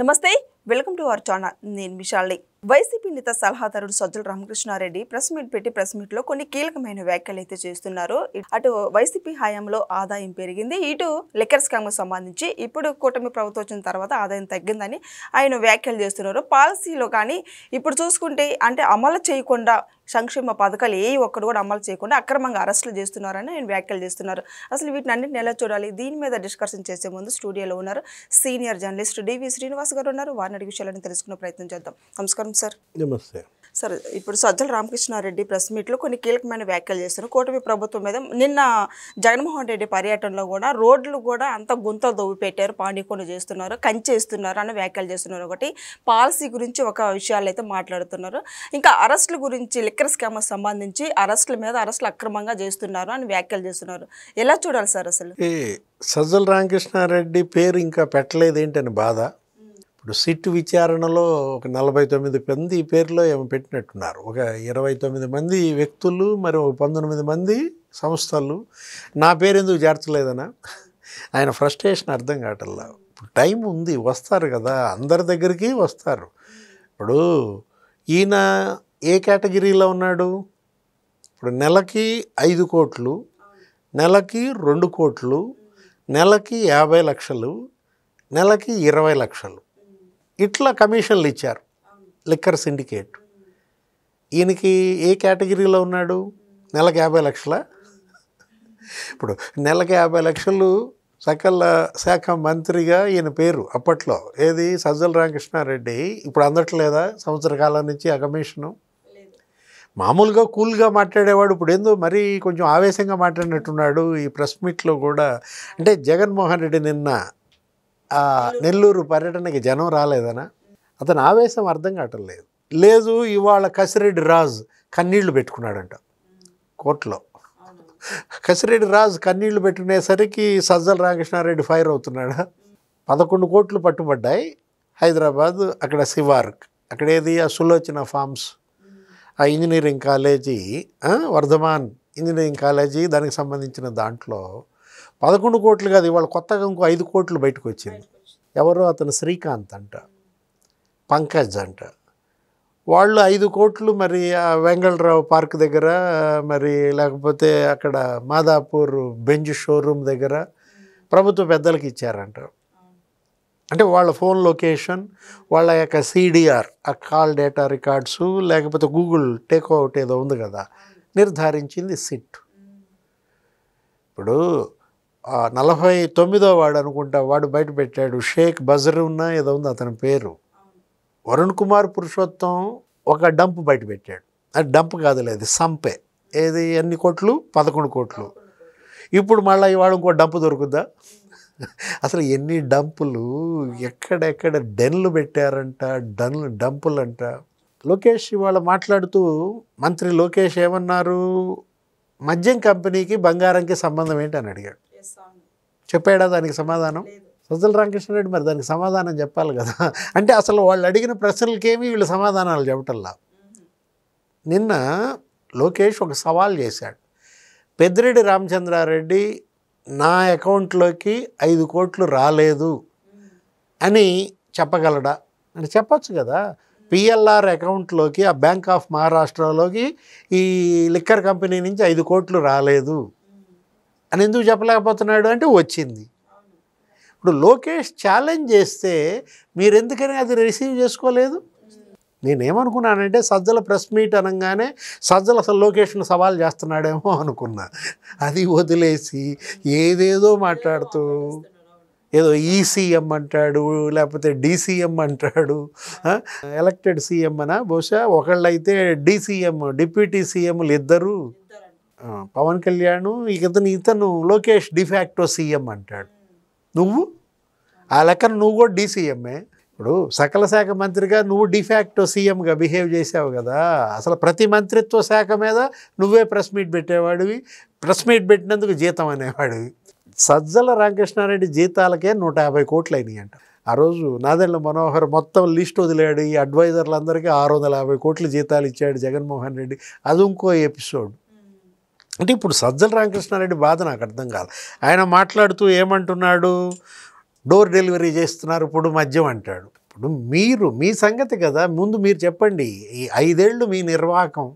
నమస్తే welcome to our channel నేను Vishali YCP నేత సలహాదారుడు సజ్జల రామకృష్ణారెడ్డి ప్రెస్ మీట్ లో కొన్ని కీలకమైన వ్యాఖ్యలు అయితే చేస్తున్నారు. అటు వైసీపీ హయాంలో ఆదాయం పెరిగింది, ఇటు లిక్కర్ స్కామ్ కు సంబంధించి ఇప్పుడు కూటమి ప్రభుత్వం వచ్చిన తర్వాత ఆదాయం తగ్గిందని ఆయన వ్యాఖ్యలు చేస్తున్నారు. పాలసీలో కానీ ఇప్పుడు చూసుకుంటే అంటే అమలు చేయకుండా సంక్షేమ పథకాలు ఏ ఒక్కడు కూడా అమలు చేయకుండా అక్రమంగా అరెస్టులు చేస్తున్నారని ఆయన వ్యాఖ్యలు చేస్తున్నారు. అసలు వీటిని అన్నింటిని ఎలా చూడాలి, దీని మీద డిస్కషన్ చేసే ముందు స్టూడియోలో ఉన్నారు సీనియర్ జర్నలిస్ట్ డివి శ్రీనివాస్ గారు ఉన్నారు. వారిని అడిగే విషయాలను తెలుసుకునే ప్రయత్నం చేద్దాం. నమస్కారం సార్. నమస్తే సార్, ఇప్పుడు సజ్జల రామకృష్ణారెడ్డి ప్రెస్ మీట్లో కొన్ని కీలకమైన వ్యాఖ్యలు చేస్తున్నారు కూటమి ప్రభుత్వం మీద. నిన్న జగన్మోహన్ రెడ్డి పర్యటనలో కూడా రోడ్లు కూడా అంత గుంతలు దొవ్వి పెట్టారు, పానీకొని చేస్తున్నారు, కంచేస్తున్నారు అన్న వ్యాఖ్యలు చేస్తున్నారు. ఒకటి పాలసీ గురించి ఒక విషయాలు అయితే మాట్లాడుతున్నారు, ఇంకా అరెస్టుల గురించి లిక్కర్ స్కామ్ సంబంధించి అరెస్టుల మీద అరెస్టులు అక్రమంగా చేస్తున్నారు అని వ్యాఖ్యలు చేస్తున్నారు. ఎలా చూడాలి సార్? అసలు సజ్జల రామకృష్ణారెడ్డి పేరు ఇంకా పెట్టలేదు ఏంటని బాధ. ఇప్పుడు సిట్ విచారణలో ఒక 49 మంది పేరులో ఏమో పెట్టినట్టున్నారు. ఒక 29 మంది వ్యక్తులు, మరి ఒక 19 మంది సంస్థలు. నా పేరు ఎందుకు చేర్చలేదనా ఆయన ఫ్రస్ట్రేషన్ అర్థం కావట్లా. ఇప్పుడు టైం ఉంది, వస్తారు కదా, అందరి దగ్గరికి వస్తారు. ఇప్పుడు ఈయన ఏ కేటగిరీలో ఉన్నాడు? ఇప్పుడు నెలకి 5 కోట్లు, నెలకి 2 కోట్లు, నెలకి 50 లక్షలు, నెలకి 20 లక్షలు ఇట్లా కమిషన్లు ఇచ్చారు లిక్కర్ సిండికేట్. ఈయనకి ఏ కేటగిరీలో ఉన్నాడు? నెలకి 50 లక్షల. ఇప్పుడు నెలకి 50 లక్షలు సకల శాఖ మంత్రిగా ఈయన పేరు అప్పట్లో ఏది సజ్జల రామకృష్ణారెడ్డి. ఇప్పుడు అందట్లేదా సంవత్సర కాలం నుంచి ఆ కమిషను? మామూలుగా కూల్గా మాట్లాడేవాడు, ఇప్పుడు ఏందో మరీ కొంచెం ఆవేశంగా మాట్లాడినట్టున్నాడు ఈ ప్రెస్ మీట్లో కూడా. అంటే జగన్మోహన్ రెడ్డి నిన్న నెల్లూరు పర్యటనకి జనం రాలేదనా? అతను ఆవేశం అర్థం కావటం లేదు. లేదు, ఇవాళ కసిరెడ్డి రాజు కన్నీళ్లు పెట్టుకున్నాడంట కోర్టులో. కసిరెడ్డి రాజు కన్నీళ్లు పెట్టుకునేసరికి సజ్జల రామకృష్ణారెడ్డి ఫైర్ అవుతున్నాడా? 11 కోట్లు పట్టుబడ్డాయి హైదరాబాద్, అక్కడ శివార్క్, అక్కడేది ఆ సులోచన ఫార్మ్స్, ఆ engineering college, Vardhaman engineering college, దానికి సంబంధించిన దాంట్లో 11 కోట్లు కాదు, ఇవాళ కొత్తగా ఇంకో 5 కోట్లు బయటకు వచ్చింది. ఎవరో అతను శ్రీకాంత్ అంట, పంకజ్ అంట, వాళ్ళు 5 కోట్లు మరి ఆ వెంగళరావు పార్క్ దగ్గర, మరి లేకపోతే అక్కడ మాదాపూర్ బెంజ్ షోరూమ్ దగ్గర ప్రభుత్వ పెద్దలకి ఇచ్చారంట. అంటే వాళ్ళ ఫోన్ లొకేషన్, వాళ్ళ యొక్క సిడిఆర్, ఆ కాల్ డేటా రికార్డ్స్, లేకపోతే గూగుల్ టేక్అవుట్ ఏదో ఉంది కదా, నిర్ధారించింది సిట్. ఇప్పుడు 49వ వాడు అనుకుంటా, వాడు బయట పెట్టాడు, షేక్ బజరున్నా ఏదో ఉంది అతని పేరు. వరుణ్ కుమార్ పురుషోత్తం ఒక డంప్ బయట పెట్టాడు. అది డంప్ కాదులే, అది సంపే. ఏది ఎన్ని కోట్లు? 11 కోట్లు. ఇప్పుడు మళ్ళీ ఇవాళ ఇంకో డంప్ దొరుకుద్దా? అసలు ఎన్ని డంపులు, ఎక్కడెక్కడ డెన్లు పెట్టారంట, డంపులు అంట. లోకేష్ ఇవాళ మాట్లాడుతూ మంత్రి లోకేష్ ఏమన్నారు? మద్యం కంపెనీకి బంగారంకి సంబంధం ఏంటి అని అడిగాడు. చెప్పాడా దానికి సమాధానం? సజ్జల రామకృష్ణారెడ్డి మరి దానికి సమాధానం చెప్పాలి కదా. అంటే అసలు వాళ్ళు అడిగిన ప్రశ్నలకేమీ వీళ్ళు సమాధానాలు చెప్పటల్లా. నిన్న లోకేష్ ఒక సవాల్ చేశాడు. పెద్దిరెడ్డి రామచంద్రారెడ్డి నా అకౌంట్లోకి 5 కోట్లు రాలేదు అని చెప్పగలడా అని చెప్పచ్చు కదా. పిఎల్ఆర్ అకౌంట్లోకి, ఆ బ్యాంక్ ఆఫ్ మహారాష్ట్రలోకి ఈ లిక్కర్ కంపెనీ నుంచి 5 కోట్లు రాలేదు అని ఎందుకు చెప్పలేకపోతున్నాడు అంటే వచ్చింది. ఇప్పుడు లోకేష్ ఛాలెంజ్ చేస్తే మీరు ఎందుకని అది రిసీవ్ చేసుకోలేదు? నేనేమనుకున్నానంటే సజ్జల ప్రెస్ మీట్ అనగానే సజ్జల అసలు లోకేష్ను సవాల్ చేస్తున్నాడేమో అనుకున్నా. అది వదిలేసి ఏదేదో మాట్లాడుతూ ఏదో ఈసీఎం అంటాడు, లేకపోతే డీసీఎం అంటాడు. ఎలక్టెడ్ సీఎం అనా బహుశా, ఒకళ్ళైతే డీసీఎం, డిప్యూటీ సీఎంలు ఇద్దరు, పవన్ కళ్యాణ్, ఇతను లోకేష్ డిఫాక్టో సీఎం అంటాడు. నువ్వు ఆ లెక్కన నువ్వు కూడా డీసీఎంఏ. ఇప్పుడు సకల శాఖ మంత్రిగా నువ్వు డిఫాక్టో సీఎంగా బిహేవ్ చేసావు కదా. అసలు ప్రతి మంత్రిత్వ శాఖ మీద నువ్వే ప్రెస్ మీట్ పెట్టేవాడివి, ప్రెస్ మీట్ పెట్టినందుకు జీతం అనేవాడివి. సజ్జల రామకృష్ణారెడ్డి జీతాలకే 150 కోట్లు అయినాయి అంట. ఆ రోజు నాదెండ్ల మనోహర్ మొత్తం లిస్ట్ వదిలాడు, ఈ అడ్వైజర్లందరికీ 650 కోట్లు జీతాలు ఇచ్చాడు జగన్మోహన్ రెడ్డి. అది ఇంకో ఎపిసోడ్. అంటే ఇప్పుడు సజ్జల రామకృష్ణారెడ్డి బాధ నాకు అర్థం కాదు. ఆయన మాట్లాడుతూ ఏమంటున్నాడు? డోర్ డెలివరీ చేస్తున్నారు ఇప్పుడు మద్యం అంటాడు. ఇప్పుడు మీరు మీ సంగతి కదా, ముందు మీరు చెప్పండి. ఈ 5 ఏళ్ళు మీ నిర్వాహకం,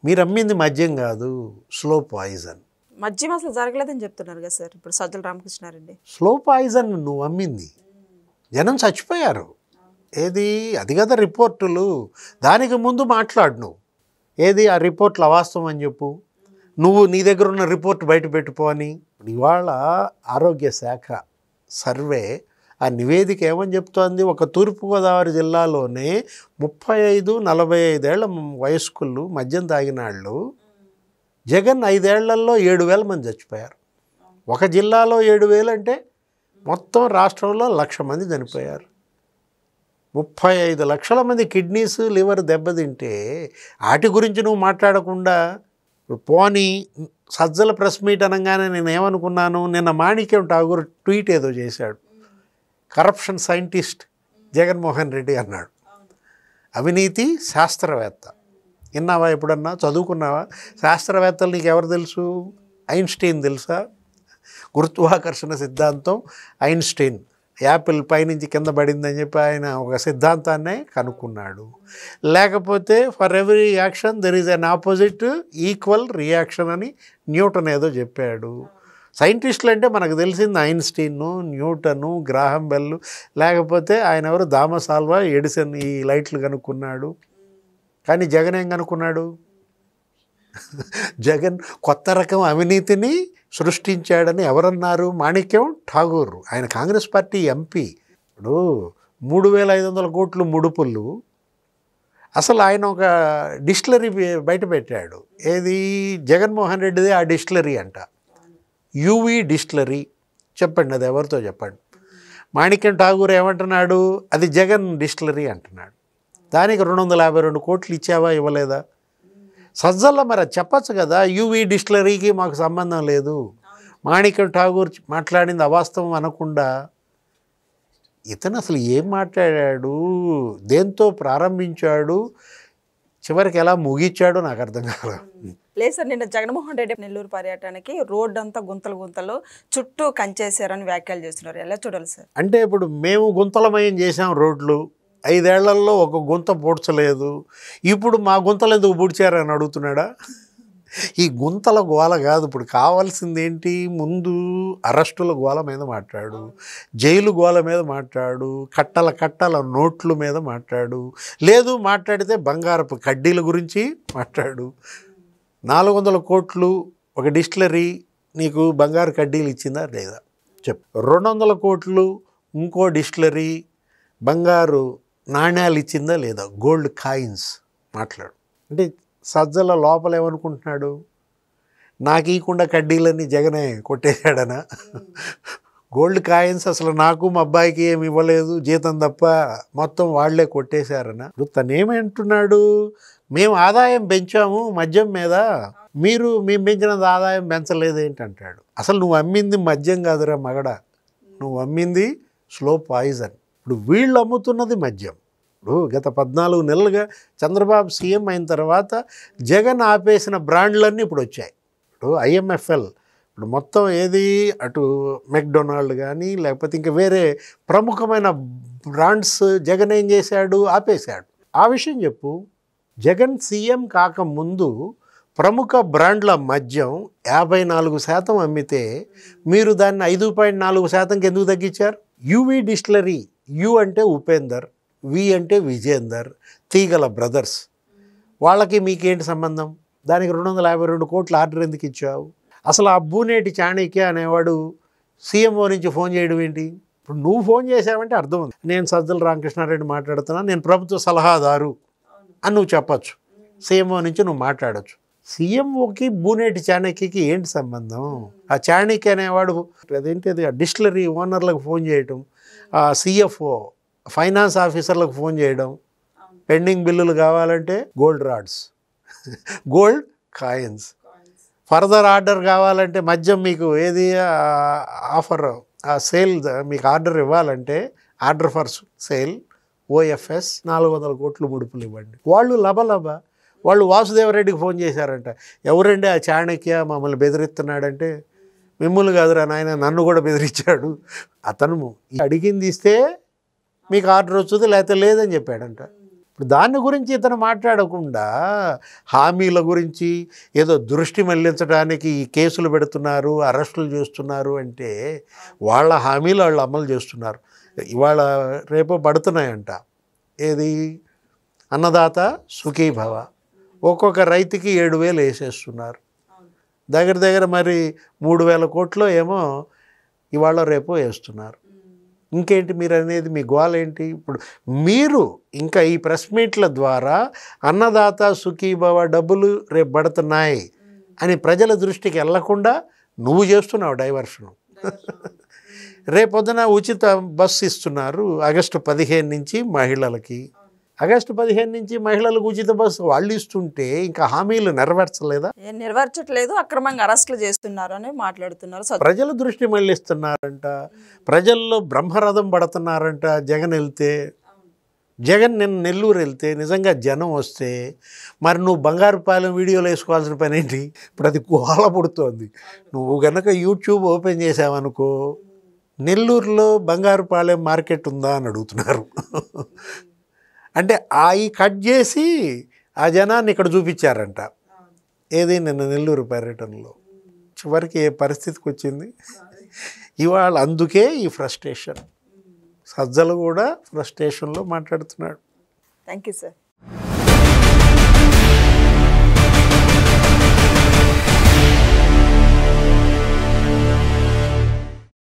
మీరు అమ్మింది మద్యం కాదు, స్లో పాయిజన్. మద్యం అసలు జరగలేదని చెప్తున్నారు కదా సార్ ఇప్పుడు సజ్జల రామకృష్ణారెడ్డి. స్లో పాయిజన్ నువ్వు అమ్మింది, జనం చచ్చిపోయారు. ఏది అది కదా రిపోర్టులు. దానికి ముందు మాట్లాడు నువ్వు. ఏది ఆ రిపోర్ట్లు అవాస్తవం అని చెప్పు. నువ్వు నీ దగ్గర ఉన్న రిపోర్ట్ బయట పెట్టుకో అని. ఇవాళ ఆరోగ్య శాఖ సర్వే ఆ నివేదిక ఏమని చెప్తోంది? ఒక తూర్పుగోదావరి జిల్లాలోనే 35-45 ఏళ్ల వయస్కులు మద్యం తాగిన వాళ్ళు, జగన్ 5 ఏళ్లలో 7,000 మంది చచ్చిపోయారు. ఒక జిల్లాలో 7,000 అంటే మొత్తం రాష్ట్రంలో 1,00,000 మంది చనిపోయారు. 35 లక్షల మంది కిడ్నీస్ లివర్ దెబ్బతింటే వాటి గురించి నువ్వు మాట్లాడకుండా పోనీ సజ్జల ప్రెస్ మీట్ అనగానే నేను ఏమనుకున్నాను, నిన్న మాణిక్యం ఠాగూర్ ట్వీట్ ఏదో చేశాడు. కరప్షన్ సైంటిస్ట్ జగన్మోహన్ రెడ్డి అన్నాడు. అవినీతి శాస్త్రవేత్త. విన్నావా ఎప్పుడన్నా? చదువుకున్నావా? శాస్త్రవేత్తలు నీకు ఎవరు తెలుసు? ఐన్స్టీన్ తెలుసా? గురుత్వాకర్షణ సిద్ధాంతం ఐన్స్టీన్ యాపిల్ పైనుంచి కింద పడిందని చెప్పి ఆయన ఒక సిద్ధాంతాన్నే కనుక్కున్నాడు. లేకపోతే for every action there is an opposite equal reaction అని న్యూటన్ ఏదో చెప్పాడు. సైంటిస్టులు అంటే మనకు తెలిసింది ఐన్స్టీను, న్యూటను, గ్రాహం బెల్, లేకపోతే ఆయన ఎవరు థామస్ ఆల్వా ఎడిసన్ ఈ లైట్లు కనుక్కున్నాడు. కానీ జగన్ ఏం కనుక్కున్నాడు? జగన్ కొత్త రకం అవినీతిని సృష్టించాడని ఎవరన్నారు? మాణిక్యం ఠాగూర్. ఆయన కాంగ్రెస్ పార్టీ ఎంపీ. ఇప్పుడు 3,500 కోట్లు ముడుపులు. అసలు ఆయన ఒక డిస్టిలరీ బయట పెట్టాడు. ఏది? జగన్మోహన్ రెడ్డిది ఆ డిస్టిలరీ అంట, యూవీ డిస్టిలరీ. చెప్పండి అది ఎవరితో చెప్పండి. మాణిక్యం ఠాగూర్ ఏమంటున్నాడు? అది జగన్ డిస్టిలరీ అంటున్నాడు. దానికి 252 కోట్లు ఇచ్చావా, ఇవ్వలేదా? సజ్జల్లో మరి అది చెప్పచ్చు కదా, యూవీ డిస్టిలరీకి మాకు సంబంధం లేదు, మాణిక్యం ఠాగూర్ మాట్లాడింది అవాస్తవం అనకుండా. ఇతను అసలు ఏం మాట్లాడాడు, దేంతో ప్రారంభించాడు, చివరికి ఎలా ముగించాడో నాకు అర్థం కాలేదు. లేదు సార్, నిన్న జగన్మోహన్ రెడ్డి నెల్లూరు పర్యటనకి రోడ్డు అంతా గుంతలు చుట్టూ కంచేశారని వ్యాఖ్యలు చేస్తున్నారు. ఎలా చూడాలి సార్? అంటే ఇప్పుడు మేము గుంతలమయం చేసాం రోడ్లు, 5 ఏళ్లలో ఒక గుంత పూడ్చలేదు, ఇప్పుడు మా గుంతలు ఎందుకు పూడ్చారని అడుగుతున్నాడా? ఈ గుంతల గోల కాదు ఇప్పుడు కావాల్సింది ఏంటి? ముందు అరెస్టుల గోల మీద మాట్లాడు, జైలు గోల మీద మాట్లాడు, కట్టల నోట్ల మీద మాట్లాడు, లేదు మాట్లాడితే బంగారపు కడ్డీల గురించి మాట్లాడు. 400 కోట్లు ఒక డిస్టిలరీ నీకు బంగారు కడ్డీలు ఇచ్చిందా లేదా చెప్పు. 200 కోట్లు ఇంకో డిస్టిలరీ బంగారు నాణ్యాలు ఇచ్చిందా లేదా, గోల్డ్ కాయిన్స్ మాట్లాడు. అంటే సజ్జల లోపల ఏమనుకుంటున్నాడు? నాకు ఇవ్వకుండా కడ్డీలన్నీ జగనే కొట్టేశాడనా? గోల్డ్ కాయిన్స్ అసలు నాకు మా అబ్బాయికి ఏమి ఇవ్వలేదు జీతం తప్ప, మొత్తం వాళ్లే కొట్టేశారనా? ఇప్పుడు తనేమంటున్నాడు? మేము ఆదాయం పెంచాము మద్యం మీద, మేము పెంచినంత ఆదాయం పెంచలేదు ఏంటంటాడు. అసలు నువ్వు అమ్మింది మద్యం కాదురా మగడ, నువ్వు అమ్మింది స్లో పాయిజన్. ఇప్పుడు వీళ్ళు అమ్ముతున్నది మద్యం. ఇప్పుడు గత 14 నెలలుగా చంద్రబాబు సీఎం అయిన తర్వాత జగన్ ఆపేసిన బ్రాండ్లన్నీ ఇప్పుడు వచ్చాయి. ఇప్పుడు IMFL ఇప్పుడు మొత్తం ఏది అటు మెక్డొనాల్డ్ కానీ లేకపోతే ఇంకా వేరే ప్రముఖమైన బ్రాండ్స్ జగన్ ఏం చేశాడు? ఆపేశాడు. ఆ విషయం చెప్పు. జగన్ సీఎం కాకముందు ప్రముఖ బ్రాండ్ల మద్యం 54% అమ్మితే మీరు దాన్ని 5.4%కి ఎందుకు తగ్గించారు? యూవీ డిస్టిలరీ, యు అంటే ఉపేందర్, వి అంటే విజేందర్, తీగల బ్రదర్స్, వాళ్ళకి మీకేంటి సంబంధం? దానికి 252 కోట్ల ఆర్డర్ ఎందుకు ఇచ్చావు? అసలు ఆ బూనేటి చాణక్య అనేవాడు సీఎంఓ నుంచి ఫోన్ చేయడం ఏంటి? ఇప్పుడు నువ్వు ఫోన్ చేసావంటే అర్థం ఉంది, నేను సజ్జల రామకృష్ణారెడ్డి మాట్లాడుతున్నా, నేను ప్రభుత్వ సలహాదారు అని నువ్వు చెప్పచ్చు. సీఎంఓ నుంచి నువ్వు మాట్లాడచ్చు. సీఎంఓకి బూనేటి చాణక్యకి ఏంటి సంబంధం? ఆ చాణక్య అనేవాడు అదేంటిది డిస్టిలరీ ఓనర్లకు ఫోన్ చేయటం, CFO ఫైనాన్స్ ఆఫీసర్లకు ఫోన్ చేయడం, పెండింగ్ బిల్లులు కావాలంటే gold rods, gold coins, further order కావాలంటే మద్యం మీకు ఏది ఆఫర్ సేల్ మీకు ఆర్డర్ ఇవ్వాలంటే ఆర్డర్ ఫర్ సేల్ OFS 400 కోట్లు ముడుపులు ఇవ్వండి. వాళ్ళు లబలబ వాళ్ళు వాసుదేవరెడ్డికి ఫోన్ చేశారంట. ఎవరండి ఆ చాణక్య మమ్మల్ని బెదిరిస్తున్నాడంటే, మిమ్మల్ని కాదురా నాయన నన్ను కూడా బెదిరించాడు. అతను అడిగింది ఇస్తే మీకు ఆర్డర్ వచ్చుది లేకపోతే లేదని చెప్పాడంట. ఇప్పుడు దాని గురించి ఇతను మాట్లాడకుండా హామీల గురించి ఏదో దృష్టి మళ్లించడానికి ఈ కేసులు పెడుతున్నారు, అరెస్టులు చేస్తున్నారు అంటే వాళ్ళ హామీలు వాళ్ళు అమలు చేస్తున్నారు. ఇవాళ రేపు పడుతున్నాయంట. ఏది అన్నదాత సుఖీభవ, ఒక్కొక్క రైతుకి 7,000 వేసేస్తున్నారు. దగ్గర దగ్గర మరి 3,000 కోట్లు ఏమో ఇవాళ రేపు వేస్తున్నారు. ఇంకేంటి మీరు అనేది? మీ గోల్ ఏంటి? ఇప్పుడు మీరు ఇంకా ఈ ప్రెస్ మీట్ల ద్వారా అన్నదాత సుఖీభవ డబ్బులు రేపు పడుతున్నాయి అని ప్రజల దృష్టికి వెళ్లకుండా నువ్వు చేస్తున్నావు డైవర్షను. రేపొద్దున ఉచిత బస్సు ఇస్తున్నారు ఆగస్టు 15 నుంచి మహిళలకి. ఆగస్టు 15 నుంచి మహిళలకు ఉచిత బస్సు వాళ్ళు ఇస్తుంటే ఇంకా హామీలు నెరవేర్చలేదా? నెరవేర్చట్లేదు, అక్రమంగా అరెస్టులు చేస్తున్నారు అని మాట్లాడుతున్నారు. ప్రజల దృష్టి మళ్ళిస్తున్నారంట, ప్రజల్లో బ్రహ్మరథం పడుతున్నారంట. జగన్ నిన్న నెల్లూరు వెళ్తే నిజంగా జనం వస్తే మరి నువ్వు బంగారుపాలెం వీడియోలు వేసుకోవాల్సిన పని ఏంటి? ఇప్పుడు అది కోల పుడుతోంది. నువ్వు కనుక యూట్యూబ్ ఓపెన్ చేసావనుకో, నెల్లూరులో బంగారుపాలెం మార్కెట్ ఉందా అని అడుగుతున్నారు. అంటే ఈ కట్ చేసి ఆ జనాన్ని ఇక్కడ చూపించారంట. ఏది నిన్న నెల్లూరు పర్యటనలో. చివరికి ఏ పరిస్థితికి వచ్చింది ఇవాళ. అందుకే ఈ ఫ్రస్ట్రేషన్. సజ్జలు కూడా ఫ్రస్ట్రేషన్లో మాట్లాడుతున్నాడు. Thank you sir.